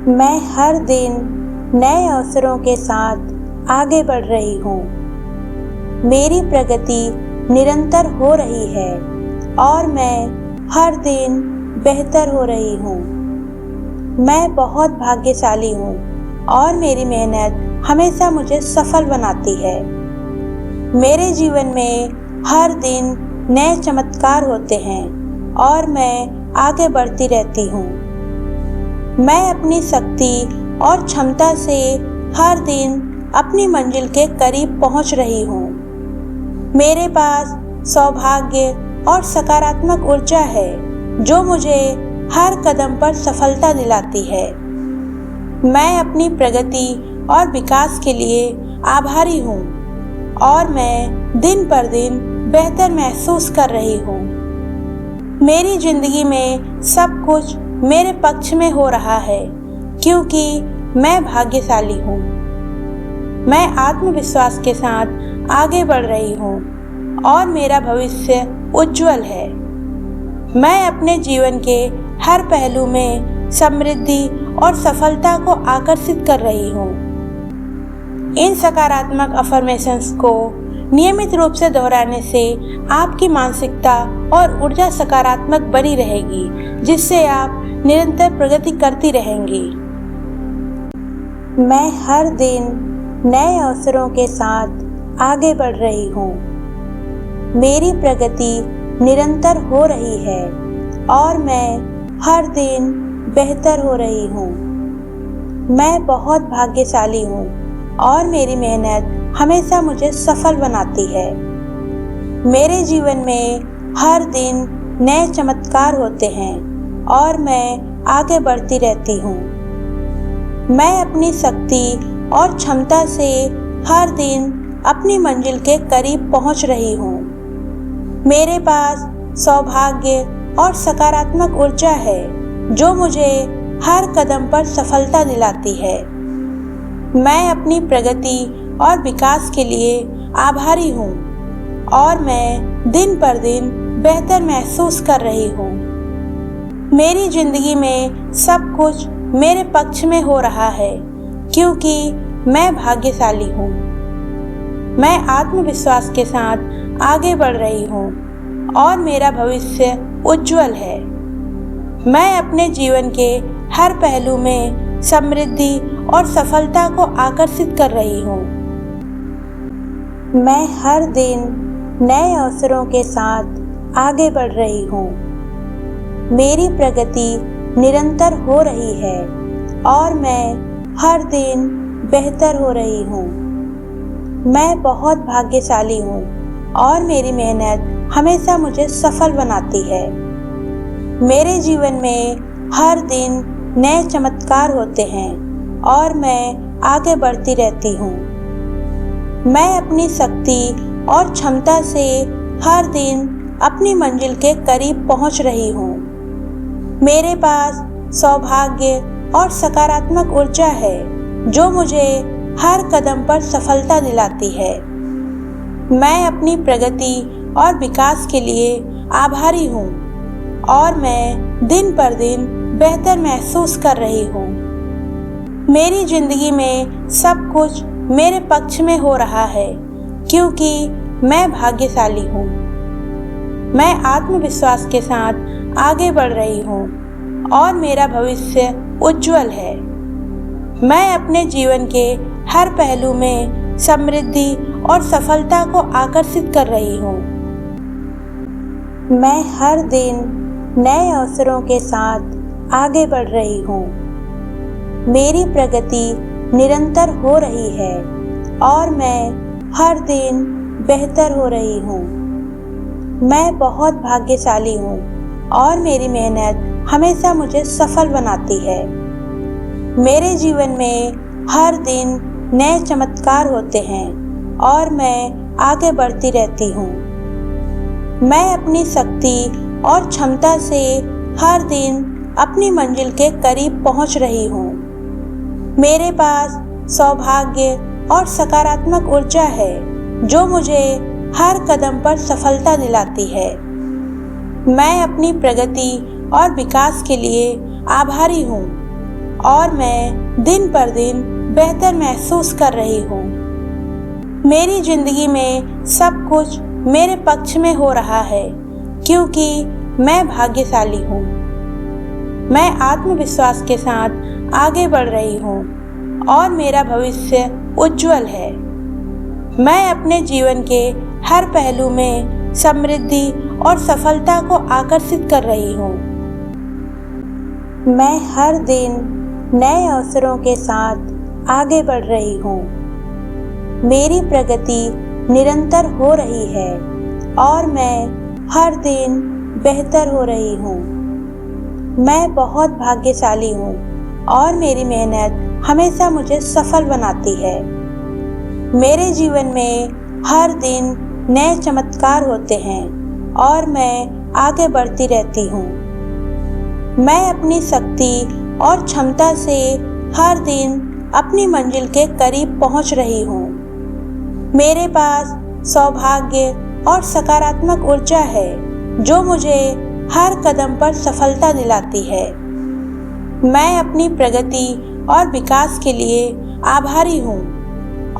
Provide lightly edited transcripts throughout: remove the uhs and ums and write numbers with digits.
मैं हर दिन नए अवसरों के साथ आगे बढ़ रही हूँ। मेरी प्रगति निरंतर हो रही है और मैं हर दिन बेहतर हो रही हूँ। मैं बहुत भाग्यशाली हूँ और मेरी मेहनत हमेशा मुझे सफल बनाती है। मेरे जीवन में हर दिन नए चमत्कार होते हैं और मैं आगे बढ़ती रहती हूँ। मैं अपनी शक्ति और क्षमता से हर दिन अपनी मंजिल के करीब पहुँच रही हूँ। मेरे पास सौभाग्य और सकारात्मक ऊर्जा है जो मुझे हर कदम पर सफलता दिलाती है। मैं अपनी प्रगति और विकास के लिए आभारी हूँ और मैं दिन पर दिन बेहतर महसूस कर रही हूँ। मेरी जिंदगी में सब कुछ मेरे पक्ष में हो रहा है क्योंकि मैं भाग्यशाली हूँ। मैं आत्मविश्वास के साथ आगे बढ़ रही हूँ और मेरा भविष्य उज्जवल है। मैं अपने जीवन के हर पहलू में समृद्धि और सफलता को आकर्षित कर रही हूँ। इन सकारात्मक अफर्मेशंस को नियमित रूप से दोहराने से आपकी मानसिकता और ऊर्जा सकारात्मक बनी रहेगी, जिससे आप निरंतर प्रगति करती रहेंगी। मैं हर दिन नए अवसरों के साथ आगे बढ़ रही हूँ। मेरी प्रगति निरंतर हो रही है और मैं हर दिन बेहतर हो रही हूँ। मैं बहुत भाग्यशाली हूँ और मेरी मेहनत हमेशा मुझे सफल बनाती है। मेरे जीवन में हर दिन नए चमत्कार होते हैं और मैं आगे बढ़ती रहती हूँ। मैं अपनी शक्ति और क्षमता से हर दिन अपनी मंजिल के करीब पहुँच रही हूँ। मेरे पास सौभाग्य और सकारात्मक ऊर्जा है जो मुझे हर कदम पर सफलता दिलाती है। मैं अपनी प्रगति और विकास के लिए आभारी हूँ और मैं दिन पर दिन बेहतर महसूस कर रही हूँ। मेरी जिंदगी में सब कुछ मेरे पक्ष में हो रहा है क्योंकि मैं भाग्यशाली हूँ। मैं आत्मविश्वास के साथ आगे बढ़ रही हूँ और मेरा भविष्य उज्जवल है। मैं अपने जीवन के हर पहलू में समृद्धि और सफलता को आकर्षित कर रही हूँ। मैं हर दिन नए अवसरों के साथ आगे बढ़ रही हूँ। मेरी प्रगति निरंतर हो रही है और मैं हर दिन बेहतर हो रही हूँ। मैं बहुत भाग्यशाली हूँ और मेरी मेहनत हमेशा मुझे सफल बनाती है। मेरे जीवन में हर दिन नए चमत्कार होते हैं और मैं आगे बढ़ती रहती हूँ। मैं अपनी शक्ति और क्षमता से हर दिन अपनी मंजिल के करीब पहुँच रही हूँ। मेरे पास सौभाग्य और सकारात्मक ऊर्जा है जो मुझे हर कदम पर सफलता दिलाती है। मैं अपनी प्रगति और विकास के लिए आभारी हूँ और मैं दिन पर दिन बेहतर महसूस कर रही हूँ। मेरी जिंदगी में सब कुछ मेरे पक्ष में हो रहा है क्योंकि मैं भाग्यशाली हूँ। मैं आत्मविश्वास के साथ आगे बढ़ रही हूँ और मेरा भविष्य उज्जवल है। मैं अपने जीवन के हर पहलू में समृद्धि और सफलता को आकर्षित कर रही हूँ। मैं हर दिन नए अवसरों के साथ आगे बढ़ रही हूँ। मेरी प्रगति निरंतर हो रही है और मैं हर दिन बेहतर हो रही हूँ। मैं बहुत भाग्यशाली हूँ और मेरी मेहनत हमेशा मुझे सफल बनाती है। मेरे जीवन में हर दिन नए चमत्कार होते हैं और मैं आगे बढ़ती रहती हूँ। मैं अपनी शक्ति और क्षमता से हर दिन अपनी मंजिल के करीब पहुँच रही हूँ। मेरे पास सौभाग्य और सकारात्मक ऊर्जा है जो मुझे हर कदम पर सफलता दिलाती है। मैं अपनी प्रगति और विकास के लिए आभारी हूँ और मैं दिन पर दिन बेहतर महसूस कर रही हूँ। मेरी जिंदगी में सब कुछ मेरे पक्ष में हो रहा है क्योंकि मैं भाग्यशाली हूँ। मैं आत्मविश्वास के साथ आगे बढ़ रही हूँ और मेरा भविष्य उज्जवल है। मैं अपने जीवन के हर पहलू में समृद्धि और सफलता को आकर्षित कर रही हूँ। मैं हर दिन नए अवसरों के साथ आगे बढ़ रही हूँ। मेरी प्रगति निरंतर हो रही है और मैं हर दिन बेहतर हो रही हूँ। मैं बहुत भाग्यशाली हूँ और मेरी मेहनत हमेशा मुझे सफल बनाती है। मेरे जीवन में हर दिन नए चमत्कार होते हैं और मैं आगे बढ़ती रहती हूँ। मैं अपनी शक्ति और क्षमता से हर दिन अपनी मंजिल के करीब पहुँच रही हूँ। मेरे पास सौभाग्य और सकारात्मक ऊर्जा है जो मुझे हर कदम पर सफलता दिलाती है। मैं अपनी प्रगति और विकास के लिए आभारी हूँ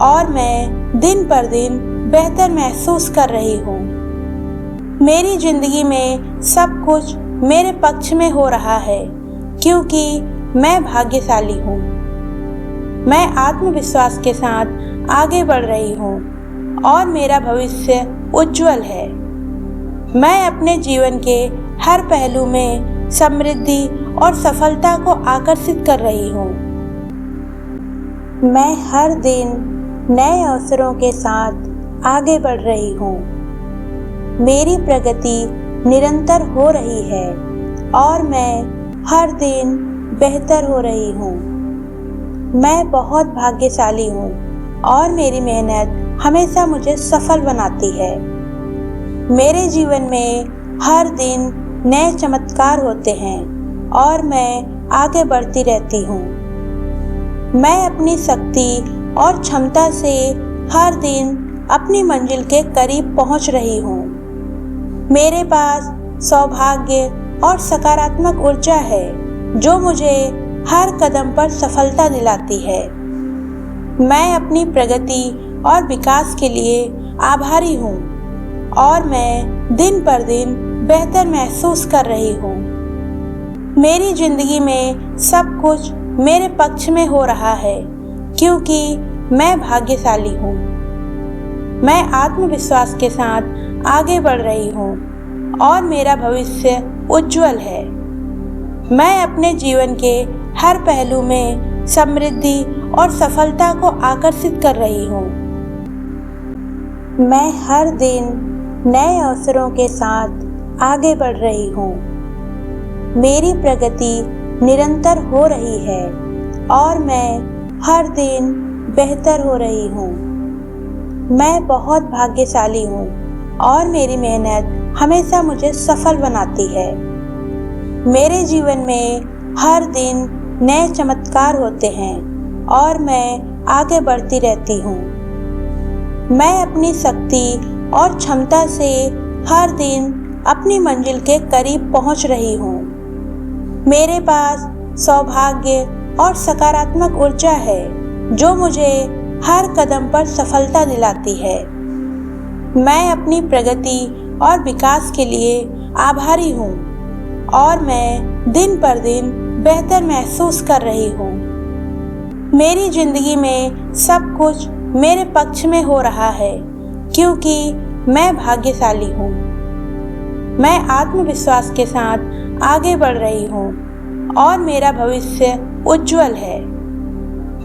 और मैं दिन पर दिन बेहतर महसूस कर रही हूँ। मेरी जिंदगी में सब कुछ मेरे पक्ष में हो रहा है क्योंकि मैं भाग्यशाली हूँ। मैं आत्मविश्वास के साथ आगे बढ़ रही हूँ और मेरा भविष्य उज्जवल है। मैं अपने जीवन के हर पहलू में समृद्धि और सफलता को आकर्षित कर रही हूँ। मैं हर दिन नए अवसरों के साथ आगे बढ़ रही हूँ। मेरी प्रगति निरंतर हो रही है और मैं हर दिन बेहतर हो रही हूँ। मैं बहुत भाग्यशाली हूँ और मेरी मेहनत हमेशा मुझे सफल बनाती है। मेरे जीवन में हर दिन नए चमत्कार होते हैं और मैं आगे बढ़ती रहती हूँ। मैं अपनी शक्ति और क्षमता से हर दिन अपनी मंजिल के करीब पहुँच रही हूँ। मेरे पास सौभाग्य और सकारात्मक ऊर्जा है जो मुझे हर कदम पर सफलता दिलाती है। मैं अपनी प्रगति और विकास के लिए आभारी हूँ और मैं दिन पर दिन बेहतर महसूस कर रही हूँ। मेरी जिंदगी में सब कुछ मेरे पक्ष में हो रहा है क्योंकि मैं भाग्यशाली हूँ। मैं आत्मविश्वास के साथ आगे बढ़ रही हूँ और मेरा भविष्य उज्जवल है। मैं अपने जीवन के हर पहलू में समृद्धि और सफलता को आकर्षित कर रही हूँ। मैं हर दिन नए अवसरों के साथ आगे बढ़ रही हूँ। मेरी प्रगति निरंतर हो रही है और मैं हर दिन बेहतर हो रही हूँ। मैं बहुत भाग्यशाली हूँ और मेरी मेहनत हमेशा मुझे सफल बनाती है। मेरे जीवन में हर दिन नए चमत्कार होते हैं और मैं आगे बढ़ती रहती हूँ। मैं अपनी शक्ति और क्षमता से हर दिन अपनी मंजिल के करीब पहुँच रही हूँ। मेरे पास सौभाग्य और सकारात्मक ऊर्जा है जो मुझे हर कदम पर सफलता दिलाती है। मैं अपनी प्रगति और विकास के लिए आभारी हूँ और मैं दिन पर दिन बेहतर महसूस कर रही हूँ। मेरी जिंदगी में सब कुछ मेरे पक्ष में हो रहा है क्योंकि मैं भाग्यशाली हूँ। मैं आत्मविश्वास के साथ आगे बढ़ रही हूँ और मेरा भविष्य उज्जवल है।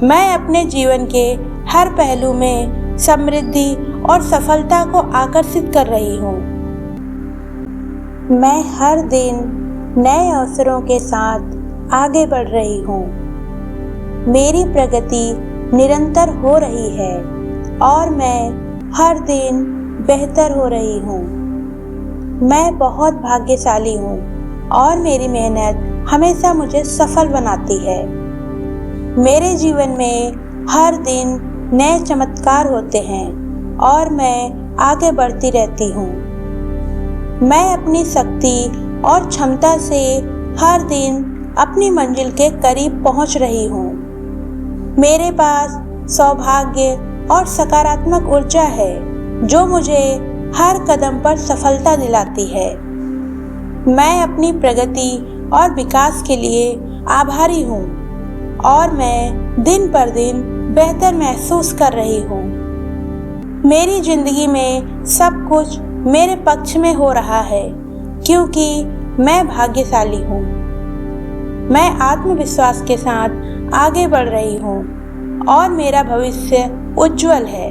मैं अपने जीवन के हर पहलू में समृद्धि और सफलता को आकर्षित कर रही हूँ। मैं हर दिन नए अवसरों के साथ आगे बढ़ रही हूँ। मेरी प्रगति निरंतर हो रही है और मैं हर दिन बेहतर हो रही हूँ। मैं बहुत भाग्यशाली हूँ और मेरी मेहनत हमेशा मुझे सफल बनाती है। मेरे जीवन में हर दिन नए चमत्कार होते हैं और मैं आगे बढ़ती रहती हूँ। मैं अपनी शक्ति और क्षमता से हर दिन अपनी मंजिल के करीब पहुंच रही हूँ। मेरे पास सौभाग्य और सकारात्मक ऊर्जा है जो मुझे हर कदम पर सफलता दिलाती है। मैं अपनी प्रगति और विकास के लिए आभारी हूँ और मैं दिन पर दिन बेहतर महसूस कर रही हूँ। मेरी जिंदगी में सब कुछ मेरे पक्ष में हो रहा है क्योंकि मैं भाग्यशाली हूँ। मैं आत्मविश्वास के साथ आगे बढ़ रही हूँ और मेरा भविष्य उज्जवल है।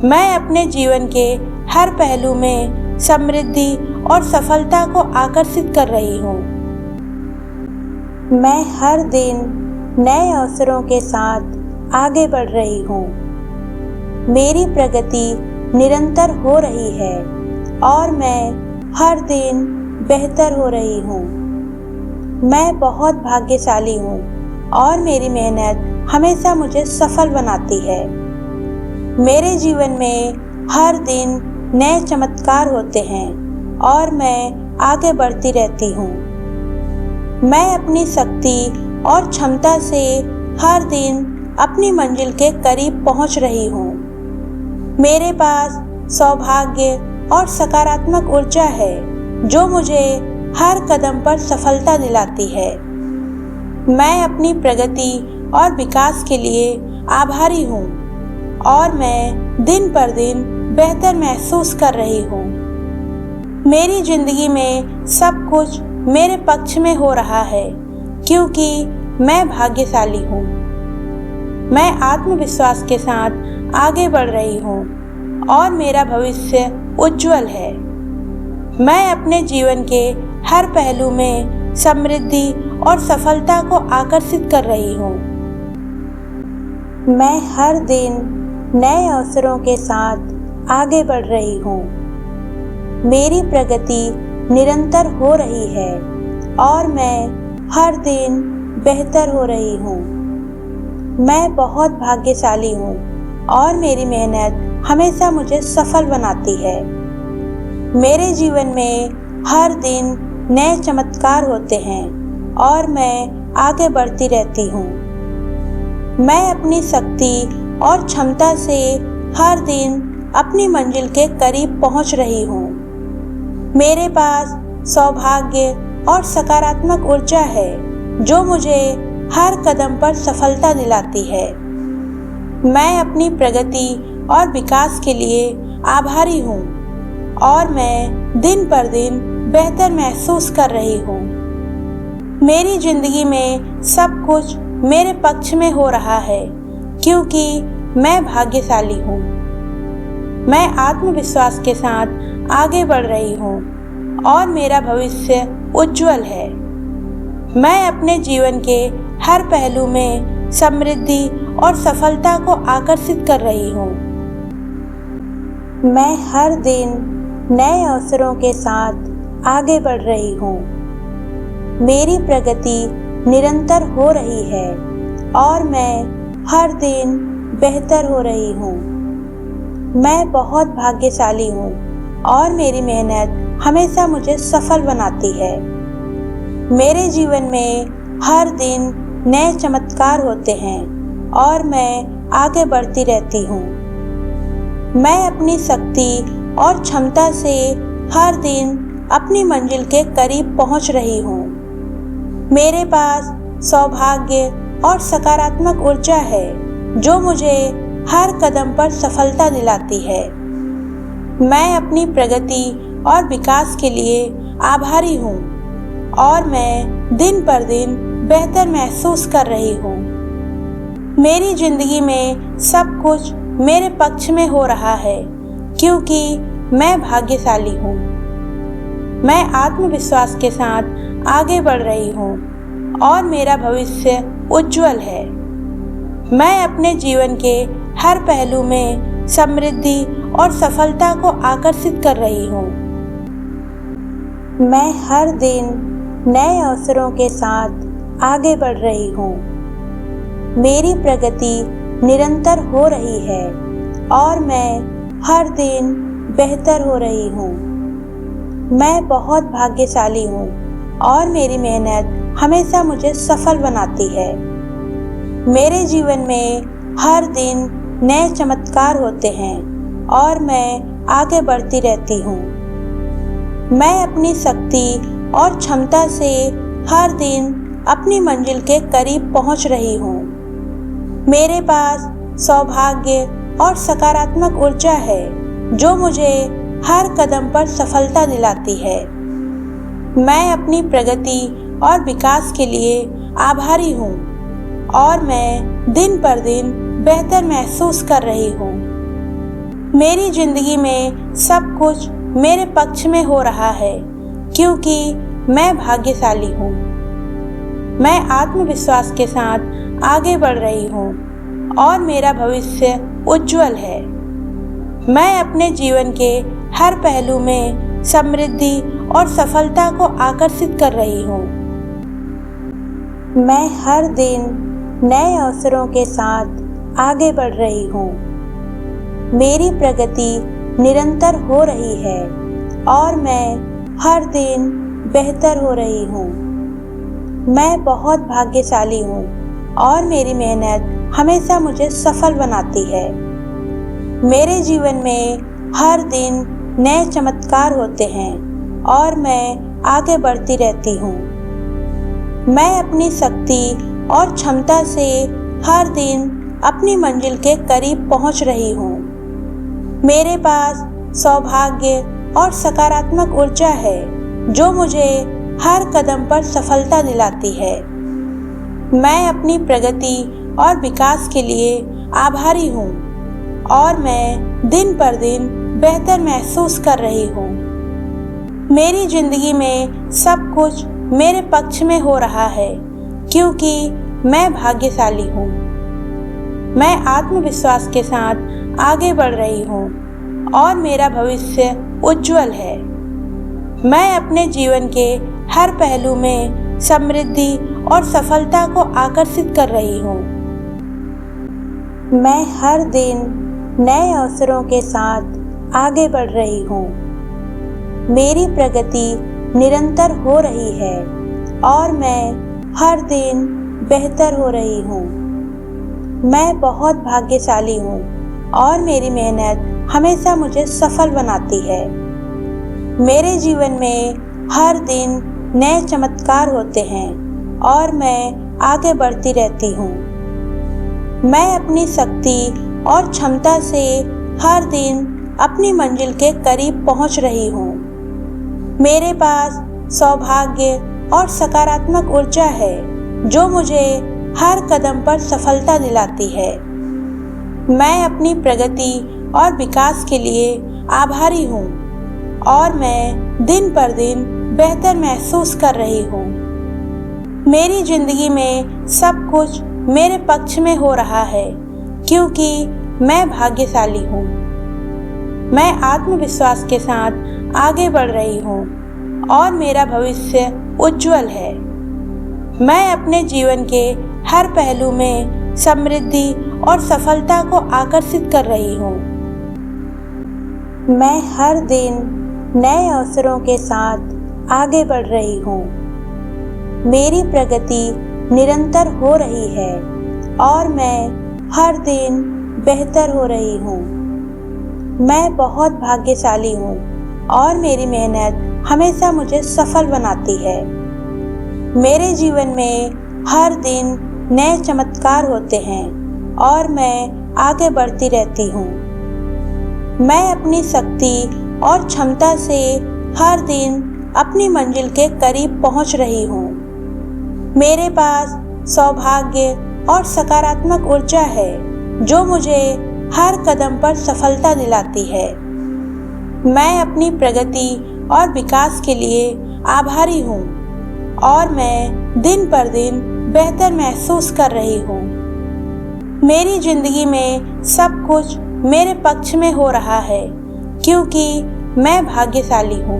मैं अपने जीवन के हर पहलू में समृद्धि और सफलता को आकर्षित कर रही हूँ। मैं हर दिन नए अवसरों के साथ आगे बढ़ रही हूँ। मेरी प्रगति निरंतर हो रही है और मैं हर दिन बेहतर हो रही हूँ। मैं बहुत भाग्यशाली हूँ और मेरी मेहनत हमेशा मुझे सफल बनाती है। मेरे जीवन में हर दिन नए चमत्कार होते हैं और मैं आगे बढ़ती रहती हूँ। मैं अपनी शक्ति और क्षमता से हर दिन अपनी मंजिल के करीब पहुँच रही हूँ। मेरे पास सौभाग्य और सकारात्मक ऊर्जा है जो मुझे हर कदम पर सफलता दिलाती है। मैं अपनी प्रगति और विकास के लिए आभारी हूँ और मैं दिन पर दिन बेहतर महसूस कर रही हूँ। मेरी जिंदगी में सब कुछ मेरे पक्ष में हो रहा है क्योंकि मैं भाग्यशाली हूँ। मैं आत्मविश्वास के साथ आगे बढ़ रही हूँ और मेरा भविष्य उज्जवल है। मैं अपने जीवन के हर पहलू में समृद्धि और सफलता को आकर्षित कर रही हूँ। मैं हर दिन नए अवसरों के साथ आगे बढ़ रही हूँ। मेरी प्रगति निरंतर हो रही है और मैं हर दिन बेहतर हो रही हूँ। मैं बहुत भाग्यशाली हूँ और मेरी मेहनत हमेशा मुझे सफल बनाती है। मेरे जीवन में हर दिन नए चमत्कार होते हैं और मैं आगे बढ़ती रहती हूँ। मैं अपनी शक्ति और क्षमता से हर दिन अपनी मंजिल के करीब पहुँच रही हूँ। मेरे पास सौभाग्य और सकारात्मक ऊर्जा है जो मुझे हर कदम पर सफलता दिलाती है। मैं अपनी प्रगति और विकास के लिए आभारी हूँ और मैं दिन पर दिन बेहतर महसूस कर रही हूँ। मेरी जिंदगी में सब कुछ मेरे पक्ष में हो रहा है क्योंकि मैं भाग्यशाली हूँ। मैं आत्मविश्वास के साथ आगे बढ़ रही हूँ और मेरा भविष्य उज्जवल है। मैं अपने जीवन के हर पहलू में समृद्धि और सफलता को आकर्षित कर रही हूँ। मैं हर दिन नए अवसरों के साथ आगे बढ़ रही हूँ। मेरी प्रगति निरंतर हो रही है और मैं हर दिन बेहतर हो रही हूँ। मैं बहुत भाग्यशाली हूँ और मेरी मेहनत हमेशा मुझे सफल बनाती है। मेरे जीवन में हर दिन नए चमत्कार होते हैं और मैं आगे बढ़ती रहती हूँ। मैं अपनी शक्ति और क्षमता से हर दिन अपनी मंजिल के करीब पहुँच रही हूँ। मेरे पास सौभाग्य और सकारात्मक ऊर्जा है जो मुझे हर कदम पर सफलता दिलाती है। मैं अपनी प्रगति और विकास के लिए आभारी हूँ और मैं दिन पर दिन बेहतर महसूस कर रही हूँ। मेरी जिंदगी में सब कुछ मेरे पक्ष में हो रहा है क्योंकि मैं भाग्यशाली हूँ। मैं आत्मविश्वास के साथ आगे बढ़ रही हूँ और मेरा भविष्य उज्जवल है। मैं अपने जीवन के हर पहलू में समृद्धि और सफलता को आकर्षित कर रही हूँ। मैं हर दिन नए अवसरों के साथ आगे बढ़ रही हूँ। मेरी प्रगति निरंतर हो रही है और मैं हर दिन बेहतर हो रही हूँ। मैं बहुत भाग्यशाली हूँ और मेरी मेहनत हमेशा मुझे सफल बनाती है। मेरे जीवन में हर दिन नए चमत्कार होते हैं और मैं आगे बढ़ती रहती हूँ। मैं अपनी शक्ति और क्षमता से हर दिन अपनी मंजिल के करीब पहुँच रही हूँ। मेरे पास सौभाग्य और सकारात्मक ऊर्जा है जो मुझे हर कदम पर सफलता दिलाती है। मैं अपनी प्रगति और विकास के लिए आभारी हूँ और मैं दिन पर दिन बेहतर महसूस कर रही हूँ। मेरी जिंदगी में सब कुछ मेरे पक्ष में हो रहा है क्योंकि मैं भाग्यशाली हूँ। मैं आत्मविश्वास के साथ आगे बढ़ रही हूँ और मेरा भविष्य उज्जवल है। मैं अपने जीवन के हर पहलू में समृद्धि और सफलता को आकर्षित कर रही हूँ। मैं हर दिन नए अवसरों के साथ आगे बढ़ रही हूँ। मेरी प्रगति निरंतर हो रही है और मैं हर दिन बेहतर हो रही हूँ। मैं बहुत भाग्यशाली हूँ और मेरी मेहनत हमेशा मुझे सफल बनाती है। मेरे जीवन में हर दिन नए चमत्कार होते हैं और मैं आगे बढ़ती रहती हूँ। मैं अपनी शक्ति और क्षमता से हर दिन अपनी मंजिल के करीब पहुँच रही हूँ। मेरे पास सौभाग्य और सकारात्मक ऊर्जा है जो मुझे हर कदम पर सफलता दिलाती है। मैं अपनी प्रगति और विकास के लिए आभारी हूँ और मैं दिन पर दिन बेहतर महसूस कर रही हूँ। मेरी जिंदगी में सब कुछ मेरे पक्ष में हो रहा है क्योंकि मैं भाग्यशाली हूँ। मैं आत्मविश्वास के साथ आगे बढ़ रही हूँ और मेरा भविष्य उज्जवल है। मैं अपने जीवन के हर पहलू में समृद्धि और सफलता को आकर्षित कर रही हूँ। मैं हर दिन नए अवसरों के साथ आगे बढ़ रही हूँ। मेरी प्रगति निरंतर हो रही है और मैं हर दिन बेहतर हो रही हूँ। मैं बहुत भाग्यशाली हूँ और मेरी मेहनत हमेशा मुझे सफल बनाती है। मेरे जीवन में हर दिन नए चमत्कार होते हैं और मैं आगे बढ़ती रहती हूँ। मैं अपनी शक्ति और क्षमता से हर दिन अपनी मंजिल के करीब पहुँच रही हूँ। मेरे पास सौभाग्य और सकारात्मक ऊर्जा है जो मुझे हर कदम पर सफलता दिलाती है। मैं अपनी प्रगति और विकास के लिए आभारी हूँ और मैं दिन पर दिन बेहतर महसूस कर रही हूँ। मेरी जिंदगी में सब कुछ मेरे पक्ष में हो रहा है क्योंकि मैं भाग्यशाली हूँ। मैं आत्मविश्वास के साथ आगे बढ़ रही हूँ और मेरा भविष्य उज्जवल है। मैं अपने जीवन के हर पहलू में समृद्धि और सफलता को आकर्षित कर रही हूँ। मैं हर दिन नए अवसरों के साथ आगे बढ़ रही हूँ। मेरी प्रगति निरंतर हो रही है और मैं हर दिन बेहतर हो रही हूँ। मैं बहुत भाग्यशाली हूँ और मेरी मेहनत हमेशा मुझे सफल बनाती है। मेरे जीवन में हर दिन नए चमत्कार होते हैं और मैं आगे बढ़ती रहती हूँ। मैं अपनी शक्ति और क्षमता से हर दिन अपनी मंजिल के करीब पहुँच रही हूँ। मेरे पास सौभाग्य और सकारात्मक ऊर्जा है जो मुझे हर कदम पर सफलता दिलाती है। मैं अपनी प्रगति और विकास के लिए आभारी हूँ और मैं दिन पर दिन बेहतर महसूस कर रही हूँ। मेरी जिंदगी में सब कुछ मेरे पक्ष में हो रहा है क्योंकि मैं भाग्यशाली हूँ।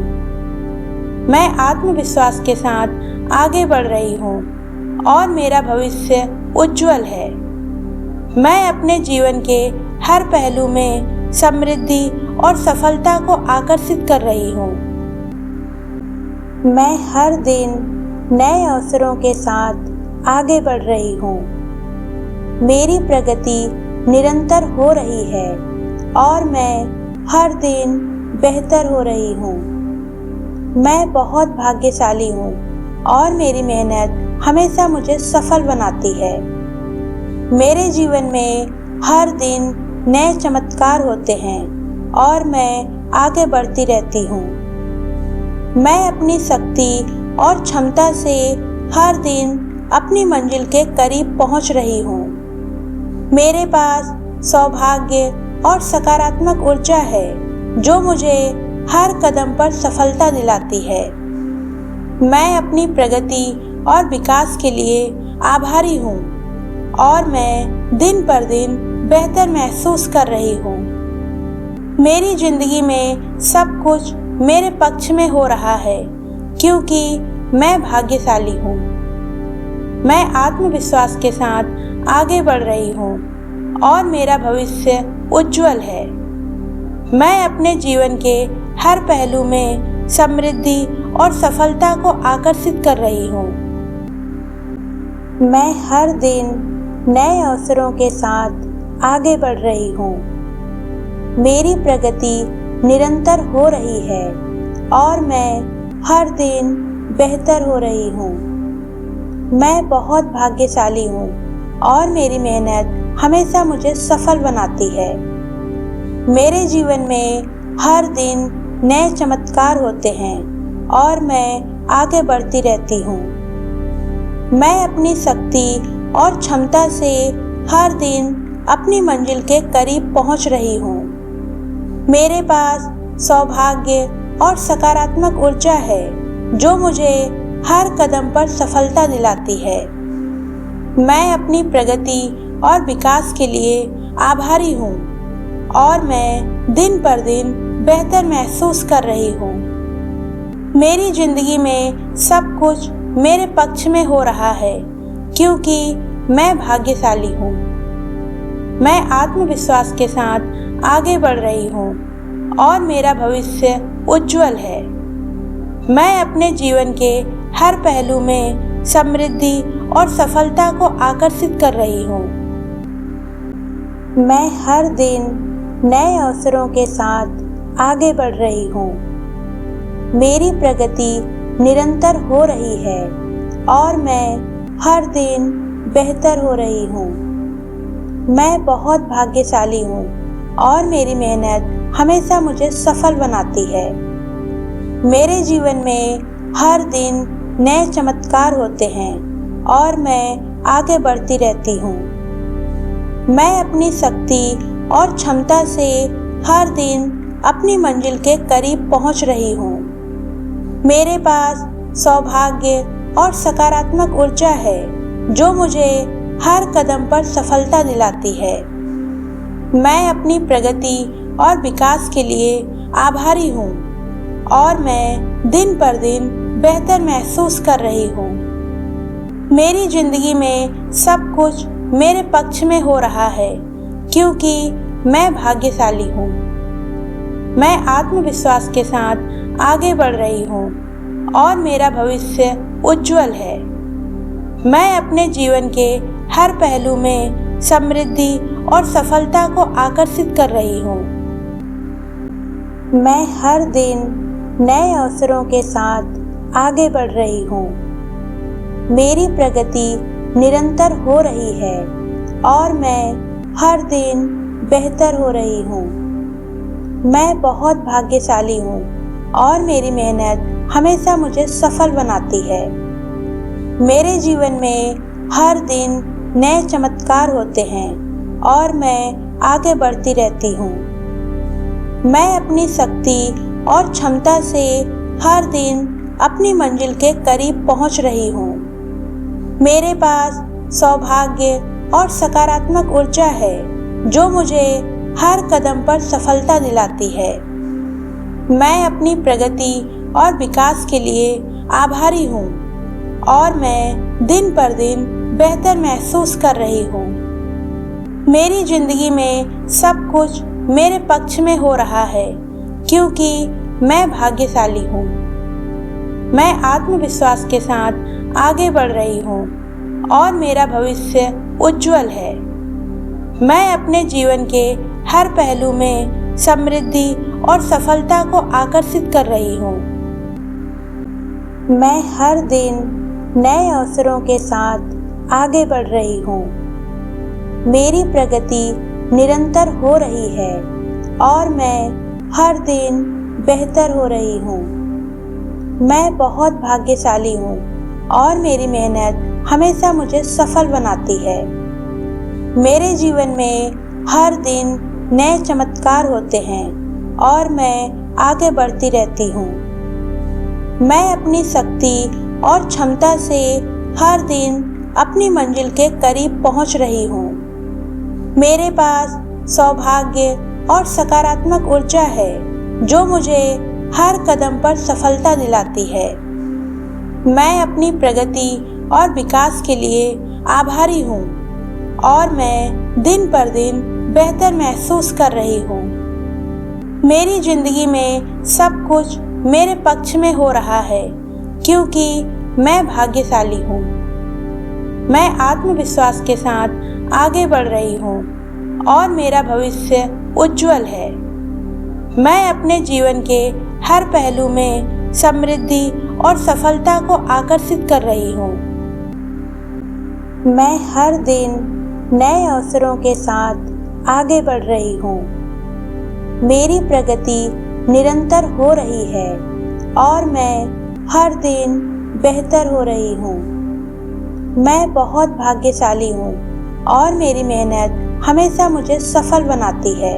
मैं आत्मविश्वास के साथ आगे बढ़ रही हूँ और मेरा भविष्य उज्जवल है। मैं अपने जीवन के हर पहलू में समृद्धि और सफलता को आकर्षित कर रही हूँ। मैं हर दिन नए अवसरों के साथ आगे बढ़ रही हूँ। मेरी प्रगति निरंतर हो रही है और मैं हर दिन बेहतर हो रही हूँ। मैं बहुत भाग्यशाली हूँ और मेरी मेहनत हमेशा मुझे सफल बनाती है। मेरे जीवन में हर दिन नए चमत्कार होते हैं और मैं आगे बढ़ती रहती हूँ। मैं अपनी शक्ति और क्षमता से हर दिन अपनी मंजिल के करीब पहुँच रही हूँ। मेरे पास सौभाग्य और सकारात्मक ऊर्जा है जो मुझे हर कदम पर सफलता दिलाती है। मैं अपनी प्रगति और विकास के लिए आभारी हूँ और मैं दिन पर दिन बेहतर महसूस कर रही हूँ। मेरी जिंदगी में सब कुछ मेरे पक्ष में हो रहा है क्योंकि मैं भाग्यशाली हूँ। मैं आत्मविश्वास के साथ आगे बढ़ रही हूँ और मेरा भविष्य उज्जवल है। मैं अपने जीवन के हर पहलू में समृद्धि और सफलता को आकर्षित कर रही हूँ। मैं हर दिन नए अवसरों के साथ आगे बढ़ रही हूँ। मेरी प्रगति निरंतर हो रही है और मैं हर दिन बेहतर हो रही हूँ। मैं बहुत भाग्यशाली हूँ और मेरी मेहनत हमेशा मुझे सफल बनाती है। मेरे जीवन में हर दिन नए चमत्कार होते हैं और मैं आगे बढ़ती रहती हूँ। मैं अपनी शक्ति और क्षमता से हर दिन अपनी मंजिल के करीब पहुँच रही हूँ। मेरे पास सौभाग्य और सकारात्मक ऊर्जा है जो मुझे हर कदम पर सफलता दिलाती है। मैं अपनी प्रगति और विकास के लिए आभारी हूँ और मैं दिन पर दिन बेहतर महसूस कर रही हूँ। मेरी जिंदगी में सब कुछ मेरे पक्ष में हो रहा है क्योंकि मैं भाग्यशाली हूँ। मैं आत्मविश्वास के साथ आगे बढ़ रही हूँ और मेरा भविष्य उज्जवल है। मैं अपने जीवन के हर पहलू में समृद्धि और सफलता को आकर्षित कर रही हूँ। मैं हर दिन नए अवसरों के साथ आगे बढ़ रही हूँ। मेरी प्रगति निरंतर हो रही है और मैं हर दिन बेहतर हो रही हूँ। मैं बहुत भाग्यशाली हूँ और मेरी मेहनत हमेशा मुझे सफल बनाती है। मेरे जीवन में हर दिन नए चमत्कार होते हैं और मैं आगे बढ़ती रहती हूँ। मैं अपनी शक्ति और क्षमता से हर दिन अपनी मंजिल के करीब पहुँच रही हूँ। मेरे पास सौभाग्य और सकारात्मक ऊर्जा है जो मुझे हर कदम पर सफलता दिलाती है। मैं अपनी प्रगति और विकास के लिए आभारी हूँ और मैं दिन पर दिन बेहतर महसूस कर रही हूँ। मेरी जिंदगी में सब कुछ मेरे पक्ष में हो रहा है क्योंकि मैं भाग्यशाली हूँ। मैं आत्मविश्वास के साथ आगे बढ़ रही हूँ और मेरा भविष्य उज्जवल है। मैं अपने जीवन के हर पहलू में समृद्धि और सफलता को आकर्षित कर रही हूँ। मैं हर दिन नए अवसरों के साथ आगे बढ़ रही हूँ। मेरी प्रगति निरंतर हो रही है और मैं हर दिन बेहतर हो रही हूँ। मैं बहुत भाग्यशाली हूँ और मेरी मेहनत हमेशा मुझे सफल बनाती है। मेरे जीवन में हर दिन नए चमत्कार होते हैं और मैं आगे बढ़ती रहती हूँ। मैं अपनी शक्ति और क्षमता से हर दिन अपनी मंजिल के करीब पहुँच रही हूँ। मेरे पास सौभाग्य और सकारात्मक ऊर्जा है जो मुझे हर कदम पर सफलता दिलाती है। मैं अपनी प्रगति और विकास के लिए आभारी हूँ और मैं दिन पर दिन बेहतर महसूस कर रही हूँ। मेरी जिंदगी में सब कुछ मेरे पक्ष में हो रहा है क्योंकि मैं भाग्यशाली हूँ। मैं आत्मविश्वास के साथ आगे बढ़ रही हूँ और मेरा भविष्य उज्जवल है। मैं अपने जीवन के हर पहलू में समृद्धि और सफलता को आकर्षित कर रही हूँ। मैं हर दिन नए अवसरों के साथ आगे बढ़ रही हूँ। मेरी प्रगति निरंतर हो रही है और मैं हर दिन बेहतर हो रही हूँ। मैं बहुत भाग्यशाली हूँ और मेरी मेहनत हमेशा मुझे सफल बनाती है। मेरे जीवन में हर दिन नए चमत्कार होते हैं और मैं आगे बढ़ती रहती हूँ। मैं अपनी शक्ति और क्षमता से हर दिन अपनी मंजिल के करीब पहुँच रही हूँ। मेरे पास सौभाग्य और सकारात्मक ऊर्जा है जो मुझे हर कदम पर सफलता दिलाती है। मैं अपनी प्रगति और विकास के लिए आभारी हूँ और मैं दिन पर दिन बेहतर महसूस कर रही हूँ। मेरी जिंदगी में सब कुछ मेरे पक्ष में हो रहा है क्योंकि मैं भाग्यशाली हूँ। मैं आत्मविश्वास के साथ आगे बढ़ रही हूँ और मेरा भविष्य उज्जवल है। मैं अपने जीवन के हर पहलू में समृद्धि और सफलता को आकर्षित कर रही हूँ। मैं हर दिन नए अवसरों के साथ आगे बढ़ रही हूँ। मेरी प्रगति निरंतर हो रही है और मैं हर दिन बेहतर हो रही हूँ। मैं बहुत भाग्यशाली हूँ और मेरी मेहनत हमेशा मुझे सफल बनाती है।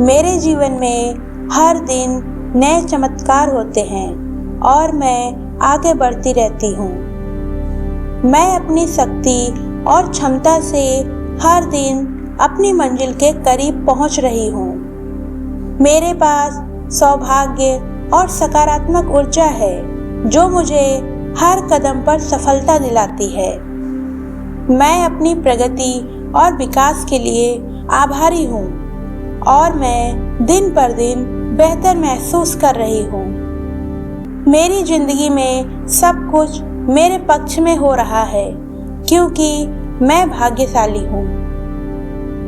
मेरे जीवन में हर दिन नए चमत्कार होते हैं और मैं आगे बढ़ती रहती हूँ। मैं अपनी शक्ति और क्षमता से हर दिन अपनी मंजिल के करीब पहुँच रही हूँ। मेरे पास सौभाग्य और सकारात्मक ऊर्जा है जो मुझे हर कदम पर सफलता दिलाती है। मैं अपनी प्रगति और विकास के लिए आभारी हूँ और मैं दिन पर दिन बेहतर महसूस कर रही हूँ। मेरी जिंदगी में सब कुछ मेरे पक्ष में हो रहा है क्योंकि मैं भाग्यशाली हूँ।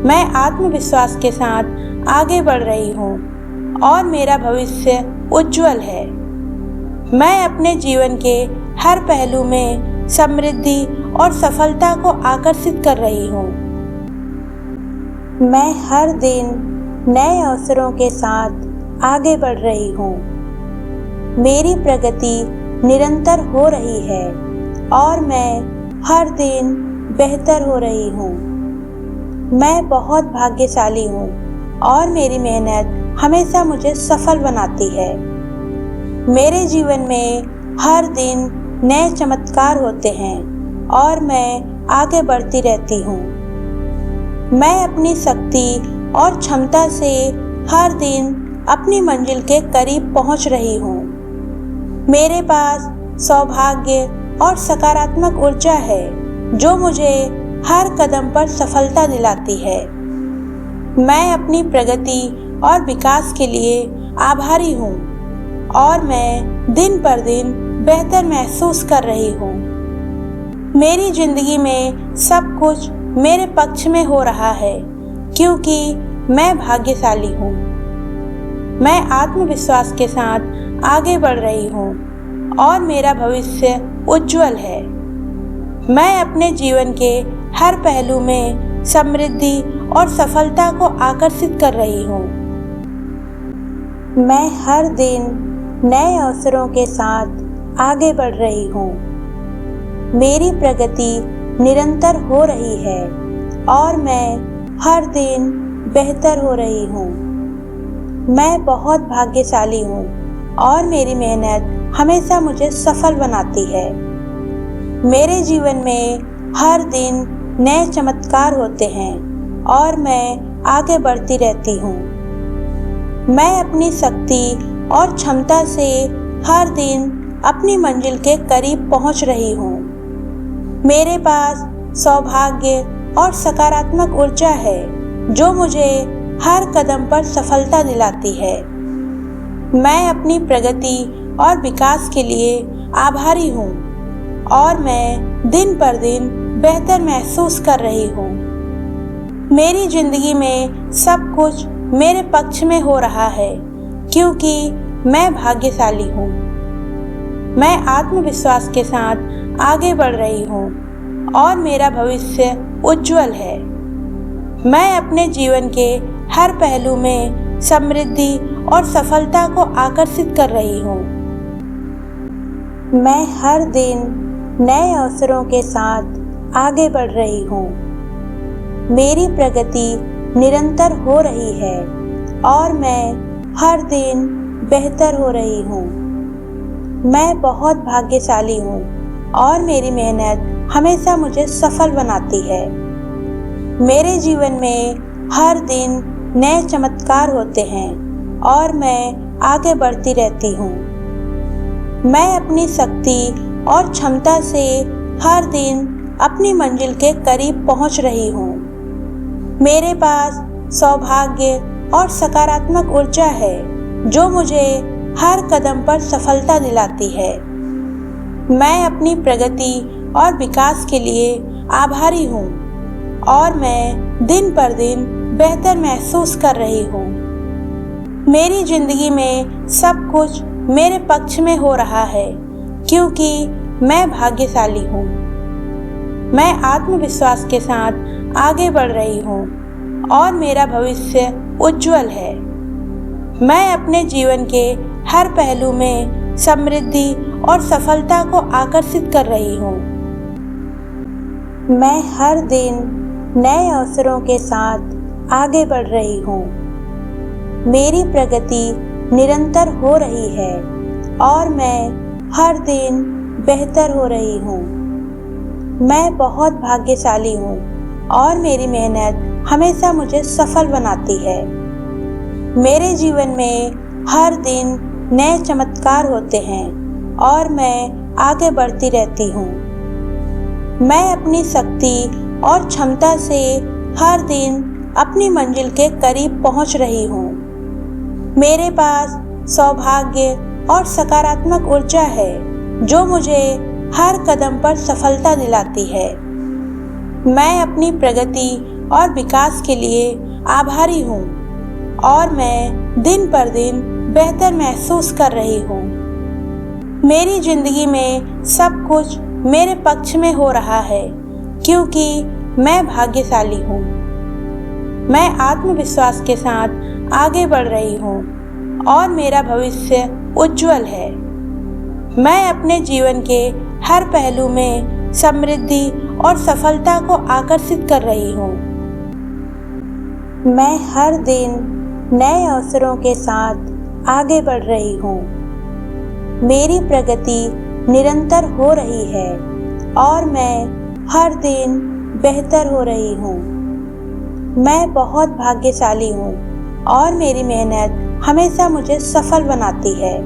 मैं आत्मविश्वास के साथ आगे बढ़ रही हूँ और मेरा भविष्य उज्जवल है। मैं अपने जीवन के हर पहलू में समृद्धि और सफलता को आकर्षित कर रही हूँ। मैं हर दिन नए अवसरों के साथ आगे बढ़ रही हूँ। मेरी प्रगति निरंतर हो रही है और मैं हर दिन बेहतर हो रही हूँ। मैं बहुत भाग्यशाली हूँ और मेरी मेहनत हमेशा मुझे सफल बनाती है। मेरे जीवन में हर दिन नए चमत्कार होते हैं और मैं आगे बढ़ती रहती हूँ। मैं अपनी शक्ति और क्षमता से हर दिन अपनी मंजिल के करीब पहुँच रही हूँ। मेरे पास सौभाग्य और सकारात्मक ऊर्जा है जो मुझे हर कदम पर सफलता दिलाती है। मैं अपनी प्रगति और विकास के लिए आभारी हूँ और मैं दिन पर दिन बेहतर महसूस कर रही हूँ। मेरी जिंदगी में सब कुछ मेरे पक्ष में हो रहा है क्योंकि मैं भाग्यशाली हूँ। मैं आत्मविश्वास के साथ आगे बढ़ रही हूँ और मेरा भविष्य उज्जवल है। मैं अपने जीवन के हर पहलू में समृद्धि और सफलता को आकर्षित कर रही हूँ। मैं हर दिन नए अवसरों के साथ आगे बढ़ रही हूँ। मेरी प्रगति निरंतर हो रही है और मैं हर दिन बेहतर हो रही हूँ। मैं बहुत भाग्यशाली हूँ और मेरी मेहनत हमेशा मुझे सफल बनाती है। मेरे जीवन में हर दिन नए चमत्कार होते हैं और मैं आगे बढ़ती रहती हूँ। मैं अपनी शक्ति और क्षमता से हर दिन अपनी मंजिल के करीब पहुँच रही हूँ। मेरे पास सौभाग्य और सकारात्मक ऊर्जा है जो मुझे हर कदम पर सफलता दिलाती है। मैं अपनी प्रगति और विकास के लिए आभारी हूँ और मैं दिन पर दिन बेहतर महसूस कर रही हूँ। मेरी जिंदगी में सब कुछ मेरे पक्ष में हो रहा है क्योंकि मैं भाग्यशाली हूँ। मैं आत्मविश्वास के साथ आगे बढ़ रही हूँ और मेरा भविष्य उज्जवल है। मैं अपने जीवन के हर पहलू में समृद्धि और सफलता को आकर्षित कर रही हूँ। मैं हर दिन नए अवसरों के साथ आगे बढ़ रही हूँ। मेरी प्रगति निरंतर हो रही है और मैं हर दिन बेहतर हो रही हूँ। मैं बहुत भाग्यशाली हूँ और मेरी मेहनत हमेशा मुझे सफल बनाती है। मेरे जीवन में हर दिन नए चमत्कार होते हैं और मैं आगे बढ़ती रहती हूँ। मैं अपनी शक्ति और क्षमता से हर दिन अपनी मंजिल के करीब पहुँच रही हूँ। मेरे पास सौभाग्य और सकारात्मक ऊर्जा है जो मुझे हर कदम पर सफलता दिलाती है। मैं अपनी प्रगति और विकास के लिए आभारी हूँ और मैं दिन पर दिन बेहतर महसूस कर रही हूँ। मेरी जिंदगी में सब कुछ मेरे पक्ष में हो रहा है क्योंकि मैं भाग्यशाली हूँ। मैं आत्मविश्वास के साथ आगे बढ़ रही हूँ और मेरा भविष्य उज्जवल है। मैं अपने जीवन के हर पहलू में समृद्धि और सफलता को आकर्षित कर रही हूँ। मैं हर दिन नए अवसरों के साथ आगे बढ़ रही हूँ। मेरी प्रगति निरंतर हो रही है और मैं हर दिन बेहतर हो रही हूँ। मैं बहुत भाग्यशाली हूँ और मेरी मेहनत हमेशा मुझे सफल बनाती है। मेरे जीवन में हर दिन नए चमत्कार होते हैं और मैं आगे बढ़ती रहती हूँ। मैं अपनी शक्ति और क्षमता से हर दिन अपनी मंजिल के करीब पहुँच रही हूँ। मेरे पास सौभाग्य और सकारात्मक ऊर्जा है जो मुझे हर कदम पर सफलता दिलाती है। मैं अपनी प्रगति और विकास के लिए आभारी हूँ और मैं दिन पर दिन बेहतर महसूस कर रही हूँ। मेरी जिंदगी में सब कुछ मेरे पक्ष में हो रहा है क्योंकि मैं भाग्यशाली हूँ। मैं आत्मविश्वास के साथ आगे बढ़ रही हूँ और मेरा भविष्य उज्जवल है। मैं अपने जीवन के हर पहलू में समृद्धि और सफलता को आकर्षित कर रही हूँ। मैं हर दिन नए अवसरों के साथ आगे बढ़ रही हूँ। मेरी प्रगति निरंतर हो रही है और मैं हर दिन बेहतर हो रही हूँ। मैं बहुत भाग्यशाली हूँ और मेरी मेहनत हमेशा मुझे सफल बनाती है।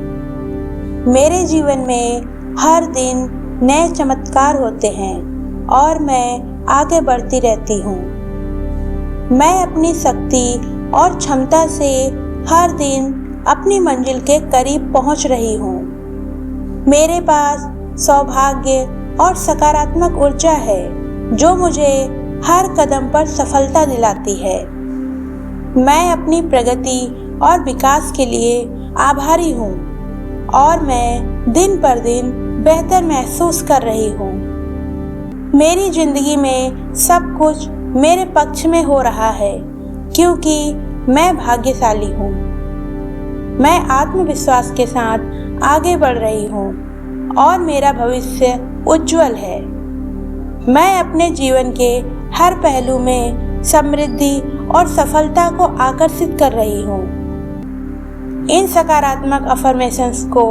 मेरे जीवन में हर दिन नए चमत्कार होते हैं और मैं आगे बढ़ती रहती हूँ। मैं अपनी शक्ति और क्षमता से हर दिन अपनी मंजिल के करीब पहुँच रही हूँ। मेरे पास सौभाग्य और सकारात्मक ऊर्जा है जो मुझे हर कदम पर सफलता दिलाती है। मैं अपनी प्रगति और विकास के लिए आभारी हूँ और मैं दिन पर दिन बेहतर महसूस कर रही हूँ। मेरी जिंदगी में सब कुछ मेरे पक्ष में हो रहा है क्योंकि मैं भाग्यशाली हूँ। मैं आत्मविश्वास के साथ आगे बढ़ रही हूँ और मेरा भविष्य उज्जवल है। मैं अपने जीवन के हर पहलू में समृद्धि और सफलता को आकर्षित कर रही हूँ। इन सकारात्मक अफर्मेशंस को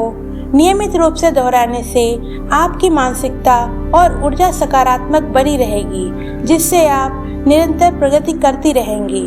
नियमित रूप से दोहराने से आपकी मानसिकता और ऊर्जा सकारात्मक बनी रहेगी, जिससे आप निरंतर प्रगति करती रहेंगी।